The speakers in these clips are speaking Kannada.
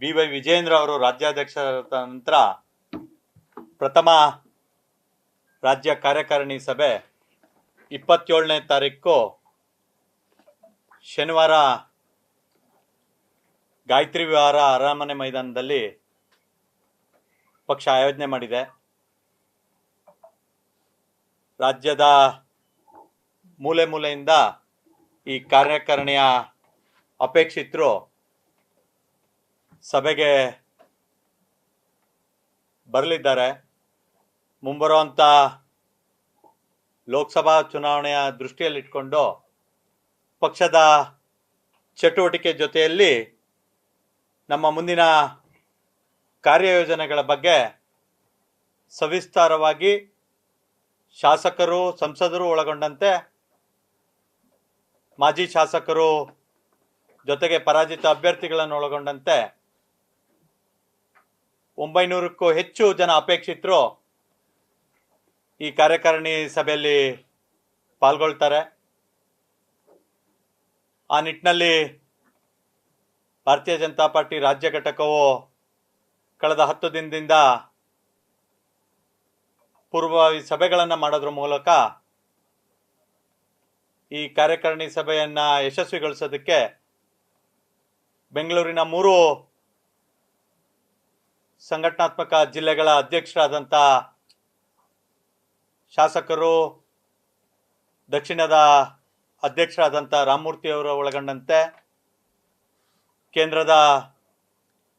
BY ವಿಜೇಂದ್ರ ಅವರು ರಾಜ್ಯಾಧ್ಯಕ್ಷರಾದ ನಂತರ ಪ್ರಥಮ ರಾಜ್ಯ ಕಾರ್ಯಕಾರಿಣಿ ಸಭೆ 27ನೇ ತಾರೀಕು ಶನಿವಾರ ಗಾಯತ್ರಿ ವಿಹಾರ ಅರಮನೆ ಮೈದಾನದಲ್ಲಿ ಪಕ್ಷ ಆಯೋಜನೆ ಮಾಡಿದೆ. ರಾಜ್ಯದ ಮೂಲೆ ಮೂಲೆಯಿಂದ ಈ ಕಾರ್ಯಕಾರಿಣಿಯ ಅಪೇಕ್ಷಿತರು ಸಭೆಗೆ ಬರಲಿದ್ದಾರೆ. ಮುಂಬರುವಂಥ ಲೋಕಸಭಾ ಚುನಾವಣೆಯ ದೃಷ್ಟಿಯಲ್ಲಿಟ್ಕೊಂಡು ಪಕ್ಷದ ಚಟುವಟಿಕೆ ಜೊತೆಯಲ್ಲಿ ನಮ್ಮ ಮುಂದಿನ ಕಾರ್ಯಯೋಜನೆಗಳ ಬಗ್ಗೆ ಸವಿಸ್ತಾರವಾಗಿ ಶಾಸಕರು, ಸಂಸದರು ಒಳಗೊಂಡಂತೆ ಮಾಜಿ ಶಾಸಕರು ಜೊತೆಗೆ ಪರಾಜಿತ ಅಭ್ಯರ್ಥಿಗಳನ್ನು ಒಳಗೊಂಡಂತೆ 900ಕ್ಕೂ ಹೆಚ್ಚು ಜನ ಅಪೇಕ್ಷಿತರು ಈ ಕಾರ್ಯಕಾರಿಣಿ ಸಭೆಯಲ್ಲಿ ಪಾಲ್ಗೊಳ್ತಾರೆ. ಆ ನಿಟ್ಟಿನಲ್ಲಿ ಭಾರತೀಯ ಜನತಾ ಪಾರ್ಟಿ ರಾಜ್ಯ ಘಟಕವು ಕಳೆದ 10 ದಿನದಿಂದ ಪೂರ್ವಭಾವಿ ಸಭೆಗಳನ್ನು ಮಾಡೋದ್ರ ಮೂಲಕ ಈ ಕಾರ್ಯಕಾರಿಣಿ ಸಭೆಯನ್ನ ಯಶಸ್ವಿಗೊಳಿಸೋದಕ್ಕೆ ಬೆಂಗಳೂರಿನ 3 ಸಂಘಟನಾತ್ಮಕ ಜಿಲ್ಲೆಗಳ ಅಧ್ಯಕ್ಷರಾದಂಥ ಶಾಸಕರು, ದಕ್ಷಿಣದ ಅಧ್ಯಕ್ಷರಾದಂಥ ರಾಮಮೂರ್ತಿ ಅವರು ಒಳಗೊಂಡಂತೆ ಕೇಂದ್ರದ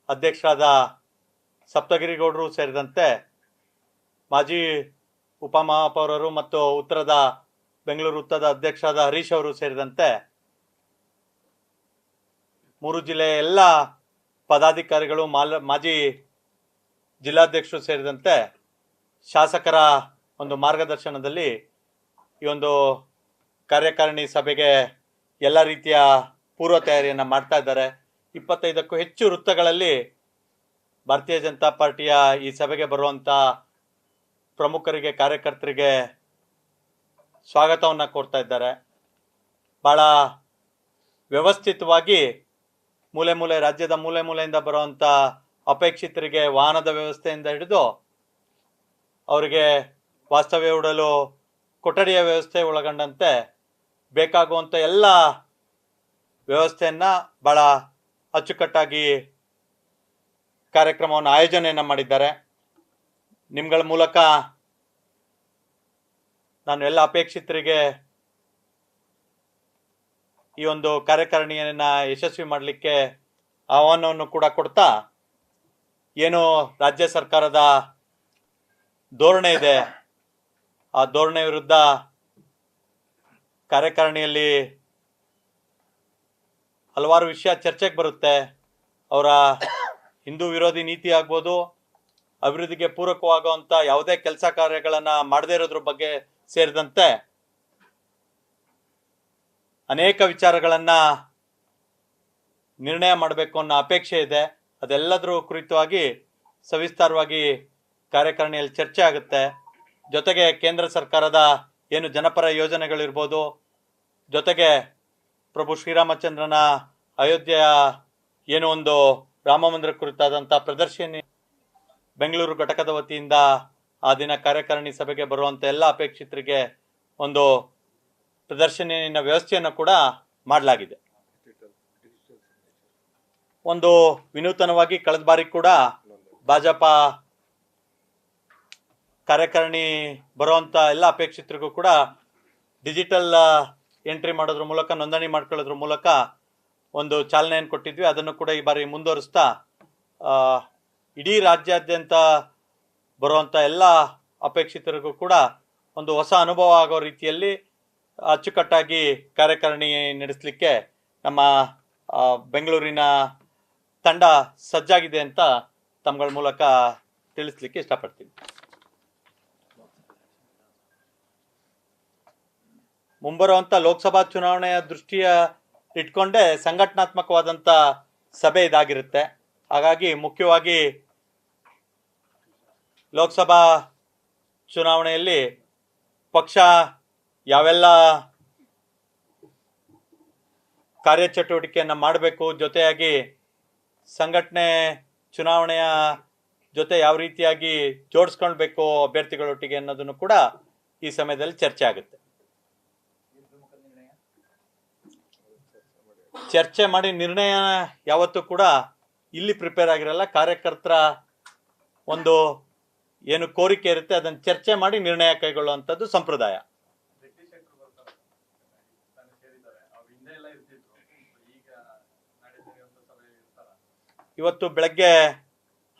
ಅಧ್ಯಕ್ಷರಾದ ಸಪ್ತಗಿರಿಗೌಡರು ಸೇರಿದಂತೆ ಮಾಜಿ ಉಪಮಹಾಪೌರರು ಮತ್ತು ಉತ್ತರದ ಬೆಂಗಳೂರು ಉತ್ತರದ ಅಧ್ಯಕ್ಷರಾದ ಹರೀಶ್ ಅವರು ಸೇರಿದಂತೆ 3 ಜಿಲ್ಲೆಯ ಎಲ್ಲ ಪದಾಧಿಕಾರಿಗಳು, ಮಾಜಿ ಜಿಲ್ಲಾಧ್ಯಕ್ಷರು ಸೇರಿದಂತೆ ಶಾಸಕರ ಒಂದು ಮಾರ್ಗದರ್ಶನದಲ್ಲಿ ಈ ಒಂದು ಕಾರ್ಯಕಾರಿಣಿ ಸಭೆಗೆ ಎಲ್ಲ ರೀತಿಯ ಪೂರ್ವ ತಯಾರಿಯನ್ನು ಮಾಡ್ತಾ ಇದ್ದಾರೆ. 25ಕ್ಕೂ ಹೆಚ್ಚು ವೃತ್ತಗಳಲ್ಲಿ ಭಾರತೀಯ ಜನತಾ ಪಾರ್ಟಿಯ ಈ ಸಭೆಗೆ ಬರುವಂಥ ಪ್ರಮುಖರಿಗೆ, ಕಾರ್ಯಕರ್ತರಿಗೆ ಸ್ವಾಗತವನ್ನು ಕೋರ್ತಾ ಇದ್ದಾರೆ. ಭಾಳ ವ್ಯವಸ್ಥಿತವಾಗಿ ರಾಜ್ಯದ ಮೂಲೆ ಮೂಲೆಯಿಂದ ಬರುವಂಥ ಅಪೇಕ್ಷಿತರಿಗೆ ವಾಹನದ ವ್ಯವಸ್ಥೆಯಿಂದ ಹಿಡಿದು ಅವರಿಗೆ ವಾಸ್ತವ್ಯ ಹೂಡಲು ಕೊಠಡಿಯ ವ್ಯವಸ್ಥೆ ಒಳಗೊಂಡಂತೆ ಬೇಕಾಗುವಂಥ ಎಲ್ಲ ವ್ಯವಸ್ಥೆಯನ್ನು ಭಾಳ ಅಚ್ಚುಕಟ್ಟಾಗಿ ಕಾರ್ಯಕ್ರಮವನ್ನು ಆಯೋಜನೆಯನ್ನು ಮಾಡಿದ್ದಾರೆ. ನಿಮ್ಗಳ ಮೂಲಕ ನಾನು ಎಲ್ಲ ಅಪೇಕ್ಷಿತರಿಗೆ ಈ ಒಂದು ಕಾರ್ಯಕಾರಿಣಿಯನ್ನು ಯಶಸ್ವಿ ಮಾಡಲಿಕ್ಕೆ ಆಹ್ವಾನವನ್ನು ಕೂಡ ಕೊಡ್ತಾ, ಏನು ರಾಜ್ಯ ಸರ್ಕಾರದ ಧೋರಣೆ ಇದೆ ಆ ಧೋರಣೆ ವಿರುದ್ಧ ಕಾರ್ಯಕಾರಿಣಿಯಲ್ಲಿ ಹಲವಾರು ವಿಷಯ ಚರ್ಚೆಗೆ ಬರುತ್ತೆ. ಅವರ ಹಿಂದೂ ವಿರೋಧಿ ನೀತಿ ಆಗ್ಬೋದು, ಅಭಿವೃದ್ಧಿಗೆ ಪೂರಕವಾಗುವಂಥ ಯಾವುದೇ ಕೆಲಸ ಕಾರ್ಯಗಳನ್ನು ಮಾಡದೇ ಇರೋದ್ರ ಬಗ್ಗೆ ಸೇರಿದಂತೆ ಅನೇಕ ವಿಚಾರಗಳನ್ನು ನಿರ್ಣಯ ಮಾಡಬೇಕು ಅನ್ನೋ ಅಪೇಕ್ಷೆ ಇದೆ. ಅದೆಲ್ಲದರ ಕುರಿತಾಗಿ ಸವಿಸ್ತಾರವಾಗಿ ಕಾರ್ಯಕಾರಿಣಿಯಲ್ಲಿ ಚರ್ಚೆ ಆಗುತ್ತೆ. ಜೊತೆಗೆ ಕೇಂದ್ರ ಸರ್ಕಾರದ ಏನು ಜನಪರ ಯೋಜನೆಗಳಿರ್ಬೋದು, ಜೊತೆಗೆ ಪ್ರಭು ಶ್ರೀರಾಮಚಂದ್ರನ ಅಯೋಧ್ಯೆಯ ಏನು ಒಂದು ರಾಮ ಮಂದಿರ ಕುರಿತಾದಂಥ ಪ್ರದರ್ಶನಿ ಬೆಂಗಳೂರು ಘಟಕದ ವತಿಯಿಂದ ಆ ದಿನ ಕಾರ್ಯಕಾರಿಣಿ ಸಭೆಗೆ ಬರುವಂಥ ಎಲ್ಲ ಅಪೇಕ್ಷಿತರಿಗೆ ಒಂದು ಪ್ರದರ್ಶನಿಯ ವ್ಯವಸ್ಥೆಯನ್ನು ಕೂಡ ಮಾಡಲಾಗಿದೆ. ಒಂದು ವಿನೂತನವಾಗಿ ಕಳೆದ ಬಾರಿ ಕೂಡ ಭಾಜಪ ಕಾರ್ಯಕಾರಿಣಿ ಬರುವಂಥ ಎಲ್ಲ ಅಪೇಕ್ಷಿತರಿಗೂ ಕೂಡ ಡಿಜಿಟಲ್ ಎಂಟ್ರಿ ಮಾಡೋದ್ರ ಮೂಲಕ, ನೋಂದಣಿ ಮಾಡ್ಕೊಳ್ಳೋದ್ರ ಮೂಲಕ ಒಂದು ಚಾಲನೆಯನ್ನು ಕೊಟ್ಟಿದ್ವಿ. ಅದನ್ನು ಕೂಡ ಈ ಬಾರಿ ಮುಂದುವರಿಸ್ತಾ ಇಡೀ ರಾಜ್ಯಾದ್ಯಂತ ಬರುವಂಥ ಎಲ್ಲ ಅಪೇಕ್ಷಿತರಿಗೂ ಕೂಡ ಒಂದು ಹೊಸ ಅನುಭವ ಆಗೋ ರೀತಿಯಲ್ಲಿ ಅಚ್ಚುಕಟ್ಟಾಗಿ ಕಾರ್ಯಕಾರಿಣಿ ನಡೆಸಲಿಕ್ಕೆ ನಮ್ಮ ಬೆಂಗಳೂರಿನ ತಂಡ ಸಜ್ಜಾಗಿದೆ ಅಂತ ತಮ್ಮಗಳ ಮೂಲಕ ತಿಳಿಸ್ಲಿಕ್ಕೆ ಇಷ್ಟಪಡ್ತೀನಿ. ಮುಂಬರುವಂಥ ಲೋಕಸಭಾ ಚುನಾವಣೆಯ ದೃಷ್ಟಿಯ ಇಟ್ಕೊಂಡೇ ಸಂಘಟನಾತ್ಮಕವಾದಂಥ ಸಭೆ ಇದಾಗಿರುತ್ತೆ. ಹಾಗಾಗಿ ಮುಖ್ಯವಾಗಿ ಲೋಕಸಭಾ ಚುನಾವಣೆಯಲ್ಲಿ ಪಕ್ಷ ಯಾವೆಲ್ಲ ಕಾರ್ಯಚಟುವಟಿಕೆಯನ್ನು ಮಾಡಬೇಕು, ಜೊತೆಯಾಗಿ ಸಂಘಟನೆ ಚುನಾವಣೆಯ ಜೊತೆ ಯಾವ ರೀತಿಯಾಗಿ ಜೋಡಿಸ್ಕೊಳ್ಬೇಕು ಅಭ್ಯರ್ಥಿಗಳೊಟ್ಟಿಗೆ ಅನ್ನೋದನ್ನು ಕೂಡ ಈ ಸಮಯದಲ್ಲಿ ಚರ್ಚೆ ಆಗುತ್ತೆ. ಚರ್ಚೆ ಮಾಡಿ ನಿರ್ಣಯ ಯಾವತ್ತೂ ಕೂಡ ಇಲ್ಲಿ ಪ್ರಿಪೇರ್ ಆಗಿರಲ್ಲ. ಕಾರ್ಯಕರ್ತರ ಒಂದು ಏನು ಕೋರಿಕೆ ಇರುತ್ತೆ ಅದನ್ನು ಚರ್ಚೆ ಮಾಡಿ ನಿರ್ಣಯ ಕೈಗೊಳ್ಳುವಂಥದ್ದು ಸಂಪ್ರದಾಯ. ಇವತ್ತು ಬೆಳಗ್ಗೆ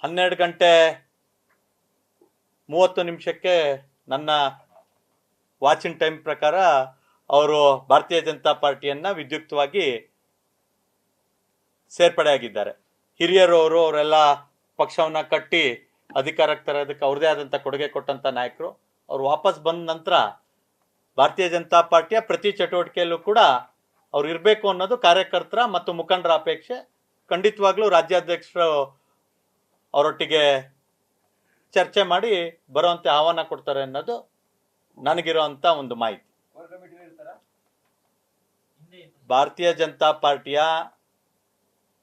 12:30 ನನ್ನ ವಾಚಿಂಗ್ ಟೈಮ್ ಪ್ರಕಾರ ಅವರು ಭಾರತೀಯ ಜನತಾ ಪಾರ್ಟಿಯನ್ನ ವಿದ್ಯುಕ್ತವಾಗಿ ಸೇರ್ಪಡೆಯಾಗಿದ್ದಾರೆ. ಹಿರಿಯರು ಅವರೆಲ್ಲ ಪಕ್ಷವನ್ನ ಕಟ್ಟಿ ಅಧಿಕಾರಕ್ಕೆ ತರೋದಕ್ಕೆ ಅವ್ರದೇ ಆದಂಥ ಕೊಡುಗೆ ಕೊಟ್ಟಂತ ನಾಯಕರು. ಅವ್ರು ವಾಪಸ್ ಬಂದ ನಂತರ ಭಾರತೀಯ ಜನತಾ ಪಾರ್ಟಿಯ ಪ್ರತಿ ಚಟುವಟಿಕೆಯಲ್ಲೂ ಕೂಡ ಅವ್ರು ಇರಬೇಕು ಅನ್ನೋದು ಕಾರ್ಯಕರ್ತರ ಮತ್ತು ಮುಖಂಡರ ಅಪೇಕ್ಷೆ. ಖಂಡಿತವಾಗ್ಲೂ ರಾಜ್ಯಾಧ್ಯಕ್ಷರು ಅವರೊಟ್ಟಿಗೆ ಚರ್ಚೆ ಮಾಡಿ ಬರುವಂತೆ ಆಹ್ವಾನ ಕೊಡ್ತಾರೆ ಅನ್ನೋದು ನನಗಿರುವಂತ ಒಂದು ಮಾಹಿತಿ. ಭಾರತೀಯ ಜನತಾ ಪಾರ್ಟಿಯ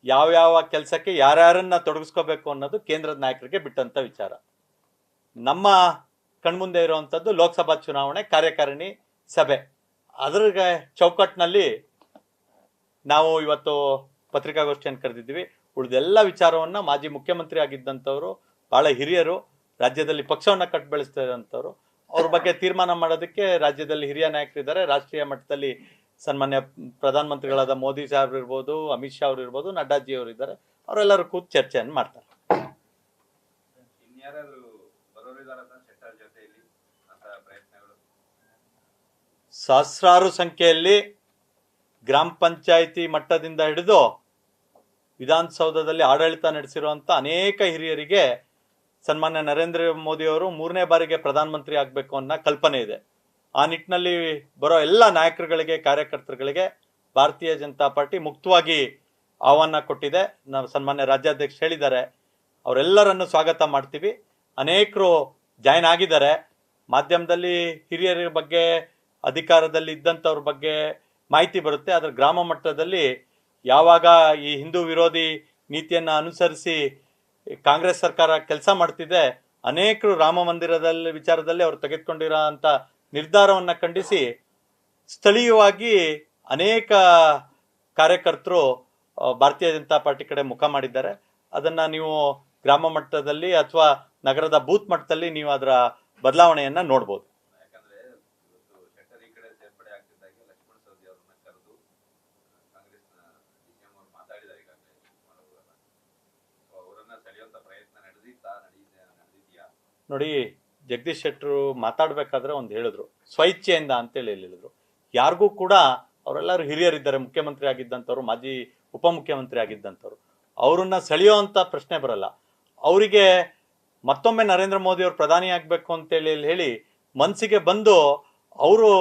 ಯಾವ್ಯಾವ ಕೆಲಸಕ್ಕೆ ಯಾರ್ಯಾರನ್ನ ತೊಡಗಿಸ್ಕೋಬೇಕು ಅನ್ನೋದು ಕೇಂದ್ರದ ನಾಯಕರಿಗೆ ಬಿಟ್ಟಂತ ವಿಚಾರ. ನಮ್ಮ ಕಣ್ಮುಂದೆ ಇರುವಂತದ್ದು ಲೋಕಸಭಾ ಚುನಾವಣೆ ಕಾರ್ಯಕಾರಿಣಿ ಸಭೆ. ಅದರ ಚೌಕಟ್ಟಿನಲ್ಲಿ ನಾವು ಇವತ್ತು ಪತ್ರಿಕಾಗೋಷ್ಠಿಯನ್ನು ಕರೆದಿದ್ವಿ. ಉಳಿದೆಲ್ಲ ವಿಚಾರವನ್ನ ಮಾಜಿ ಮುಖ್ಯಮಂತ್ರಿ ಆಗಿದ್ದಂಥವ್ರು, ಬಹಳ ಹಿರಿಯರು, ರಾಜ್ಯದಲ್ಲಿ ಪಕ್ಷವನ್ನ ಕಟ್ ಬೆಳೆಸ್ತಾ ಇರೋಂಥವ್ರು, ಅವ್ರ ಬಗ್ಗೆ ತೀರ್ಮಾನ ಮಾಡೋದಕ್ಕೆ ರಾಜ್ಯದಲ್ಲಿ ಹಿರಿಯ ನಾಯಕರಿದ್ದಾರೆ. ರಾಷ್ಟ್ರೀಯ ಮಟ್ಟದಲ್ಲಿ ಸನ್ಮಾನ್ಯ ಪ್ರಧಾನಮಂತ್ರಿಗಳಾದ ಮೋದಿ ಸಾಹೇಬ್ರು ಇರ್ಬೋದು, ಅಮಿತ್ ಶಾ ಅವರು ಇರ್ಬೋದು, ನಡ್ಡಾಜಿ ಅವರು ಇದ್ದಾರೆ. ಅವರೆಲ್ಲರೂ ಕೂತು ಚರ್ಚೆಯನ್ನು ಮಾಡ್ತಾರೆ. ಸಹಸ್ರಾರು ಸಂಖ್ಯೆಯಲ್ಲಿ ಗ್ರಾಮ ಪಂಚಾಯಿತಿ ಮಟ್ಟದಿಂದ ಹಿಡಿದು ವಿಧಾನಸೌಧದಲ್ಲಿ ಆಡಳಿತ ನಡೆಸಿರುವಂತ ಅನೇಕ ಹಿರಿಯರಿಗೆ ಸನ್ಮಾನ್ಯ ನರೇಂದ್ರ ಮೋದಿ ಅವರು 3ನೇ ಬಾರಿಗೆ ಪ್ರಧಾನಮಂತ್ರಿ ಆಗಬೇಕು ಅನ್ನೋ ಕಲ್ಪನೆ ಇದೆ. ಆ ನಿಟ್ಟಿನಲ್ಲಿ ಬರೋ ಎಲ್ಲ ನಾಯಕರುಗಳಿಗೆ, ಕಾರ್ಯಕರ್ತರುಗಳಿಗೆ ಭಾರತೀಯ ಜನತಾ ಪಾರ್ಟಿ ಮುಕ್ತವಾಗಿ ಆಹ್ವಾನ ಕೊಟ್ಟಿದೆ. ನಾವು ಸನ್ಮಾನ್ಯ ರಾಜ್ಯಾಧ್ಯಕ್ಷ ಹೇಳಿದ್ದಾರೆ, ಅವರೆಲ್ಲರನ್ನು ಸ್ವಾಗತ ಮಾಡ್ತೀವಿ. ಅನೇಕರು ಜಾಯ್ನ್ ಆಗಿದ್ದಾರೆ. ಮಾಧ್ಯಮದಲ್ಲಿ ಹಿರಿಯರ ಬಗ್ಗೆ, ಅಧಿಕಾರದಲ್ಲಿ ಇದ್ದಂಥವ್ರ ಬಗ್ಗೆ ಮಾಹಿತಿ ಬರುತ್ತೆ. ಆದರೆ ಗ್ರಾಮ ಮಟ್ಟದಲ್ಲಿ ಯಾವಾಗ ಈ ಹಿಂದೂ ವಿರೋಧಿ ನೀತಿಯನ್ನು ಅನುಸರಿಸಿ ಕಾಂಗ್ರೆಸ್ ಸರ್ಕಾರ ಕೆಲಸ ಮಾಡ್ತಿದೆ, ಅನೇಕರು ರಾಮ ಮಂದಿರದಲ್ಲಿ ವಿಚಾರದಲ್ಲಿ ಅವರು ತೆಗೆದುಕೊಂಡಿರೋ ಅಂತ ನಿರ್ಧಾರವನ್ನ ಖಂಡಿಸಿ ಸ್ಥಳೀಯವಾಗಿ ಅನೇಕ ಕಾರ್ಯಕರ್ತರು ಭಾರತೀಯ ಜನತಾ ಪಾರ್ಟಿ ಕಡೆ ಮುಖ ಮಾಡಿದ್ದಾರೆ. ಅದನ್ನ ನೀವು ಗ್ರಾಮ ಮಟ್ಟದಲ್ಲಿ ಅಥವಾ ನಗರದ ಬೂತ್ ಮಟ್ಟದಲ್ಲಿ ನೀವು ಅದರ ಬದಲಾವಣೆಯನ್ನ ನೋಡ್ಬೋದು. ನೋಡಿ, ಜಗದೀಶ್ ಶೆಟ್ಟರು ಮಾತಾಡ್ಬೇಕಾದ್ರೆ ಒಂದು ಹೇಳಿದ್ರು, ಸ್ವಇಚ್ಛೆಯಿಂದ ಅಂತೇಳಿ ಹೇಳಿದ್ರು. ಯಾರಿಗೂ ಕೂಡ ಅವರೆಲ್ಲರೂ ಹಿರಿಯರಿದ್ದಾರೆ, ಮುಖ್ಯಮಂತ್ರಿ ಆಗಿದ್ದಂಥವ್ರು, ಮಾಜಿ ಉಪಮುಖ್ಯಮಂತ್ರಿ ಆಗಿದ್ದಂಥವ್ರು, ಅವ್ರನ್ನ ಸೆಳೆಯುವಂತ ಪ್ರಶ್ನೆ ಬರಲ್ಲ. ಅವರಿಗೆ ಮತ್ತೊಮ್ಮೆ ನರೇಂದ್ರ ಮೋದಿ ಅವರು ಪ್ರಧಾನಿ ಆಗ್ಬೇಕು ಅಂತೇಳಿ ಹೇಳಿ ಮನಸ್ಸಿಗೆ ಬಂದು ಅವರು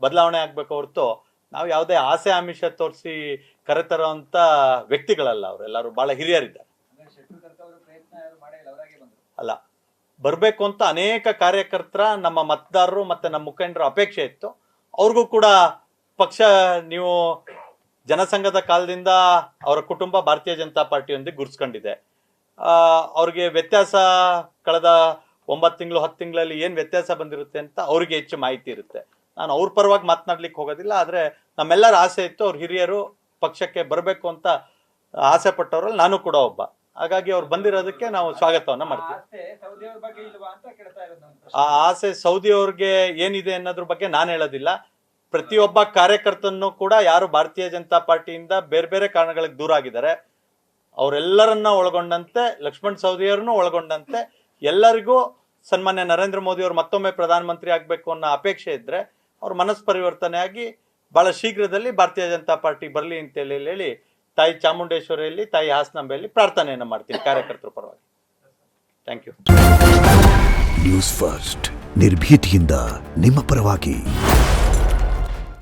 ಬದಲಾವಣೆ ಆಗ್ಬೇಕು ಹೊರತು ನಾವು ಯಾವುದೇ ಆಸೆ ಆಮಿಷ ತೋರಿಸಿ ಕರೆತರುವಂತ ವ್ಯಕ್ತಿಗಳಲ್ಲ. ಅವರೆಲ್ಲರೂ ಬಹಳ ಹಿರಿಯರಿದ್ದಾರೆ. ಅಲ್ಲ, ಬರಬೇಕು ಅಂತ ಅನೇಕ ಕಾರ್ಯಕರ್ತರ, ನಮ್ಮ ಮತದಾರರು ಮತ್ತೆ ನಮ್ಮ ಮುಖಂಡರ ಅಪೇಕ್ಷೆ ಇತ್ತು. ಅವ್ರಿಗೂ ಕೂಡ ಪಕ್ಷ, ನೀವು ಜನಸಂಘದ ಕಾಲದಿಂದ ಅವರ ಕುಟುಂಬ ಭಾರತೀಯ ಜನತಾ ಪಾರ್ಟಿಯೊಂದಿಗೆ ಗುರುಸ್ಕೊಂಡಿದೆ. ಅವ್ರಿಗೆ ವ್ಯತ್ಯಾಸ ಕಳೆದ 9 ತಿಂಗಳು 10 ತಿಂಗಳಲ್ಲಿ ಏನು ವ್ಯತ್ಯಾಸ ಬಂದಿರುತ್ತೆ ಅಂತ ಅವ್ರಿಗೆ ಹೆಚ್ಚು ಮಾಹಿತಿ ಇರುತ್ತೆ. ನಾನು ಅವ್ರ ಪರವಾಗಿ ಮಾತನಾಡ್ಲಿಕ್ಕೆ ಹೋಗೋದಿಲ್ಲ. ಆದರೆ ನಮ್ಮೆಲ್ಲರ ಆಸೆ ಇತ್ತು, ಅವ್ರ ಹಿರಿಯರು ಪಕ್ಷಕ್ಕೆ ಬರಬೇಕು ಅಂತ ಆಸೆ ಪಟ್ಟವರಲ್ಲಿ ನಾನು ಕೂಡ ಒಬ್ಬ. ಹಾಗಾಗಿ ಅವ್ರು ಬಂದಿರೋದಕ್ಕೆ ನಾವು ಸ್ವಾಗತವನ್ನ ಮಾಡ್ತೀವಿ. ಆ ಆಸೆ ಸೌದಿ ಅವ್ರಿಗೆ ಏನಿದೆ ಅನ್ನೋದ್ರ ಬಗ್ಗೆ ನಾನು ಹೇಳೋದಿಲ್ಲ. ಪ್ರತಿಯೊಬ್ಬ ಕಾರ್ಯಕರ್ತನೂ ಕೂಡ ಯಾರು ಭಾರತೀಯ ಜನತಾ ಪಾರ್ಟಿಯಿಂದ ಬೇರೆ ಬೇರೆ ಕಾರಣಗಳಿಗೆ ದೂರ ಆಗಿದ್ದಾರೆ, ಅವರೆಲ್ಲರನ್ನ ಒಳಗೊಂಡಂತೆ, ಲಕ್ಷ್ಮಣ್ ಸವದಿಯವರನ್ನು ಒಳಗೊಂಡಂತೆ ಎಲ್ಲರಿಗೂ ಸನ್ಮಾನ್ಯ ನರೇಂದ್ರ ಮೋದಿ ಅವರು ಮತ್ತೊಮ್ಮೆ ಪ್ರಧಾನಮಂತ್ರಿ ಆಗ್ಬೇಕು ಅನ್ನೋ ಅಪೇಕ್ಷೆ ಇದ್ರೆ ಅವ್ರ ಮನಸ್ಸು ಪರಿವರ್ತನೆ ಆಗಿ ಬಹಳ ಶೀಘ್ರದಲ್ಲಿ ಭಾರತೀಯ ಜನತಾ ಪಾರ್ಟಿ ಬರಲಿ ಅಂತೇಳಿ ಹೇಳಿ ತಾಯಿ ಚಾಮುಂಡೇಶ್ವರಿಯಲ್ಲಿ, ತಾಯಿ ಹಾಸನಾಂಬೆಯಲ್ಲಿ ಪ್ರಾರ್ಥನೆಯನ್ನು ಮಾಡ್ತೀನಿ ಕಾರ್ಯಕರ್ತರ ಪರವಾಗಿ. Thank you. ನ್ಯೂಸ್ ಫಸ್ಟ್, ನಿರ್ಭೀತಿಯಿಂದ ನಿಮ್ಮ ಪರವಾಗಿ.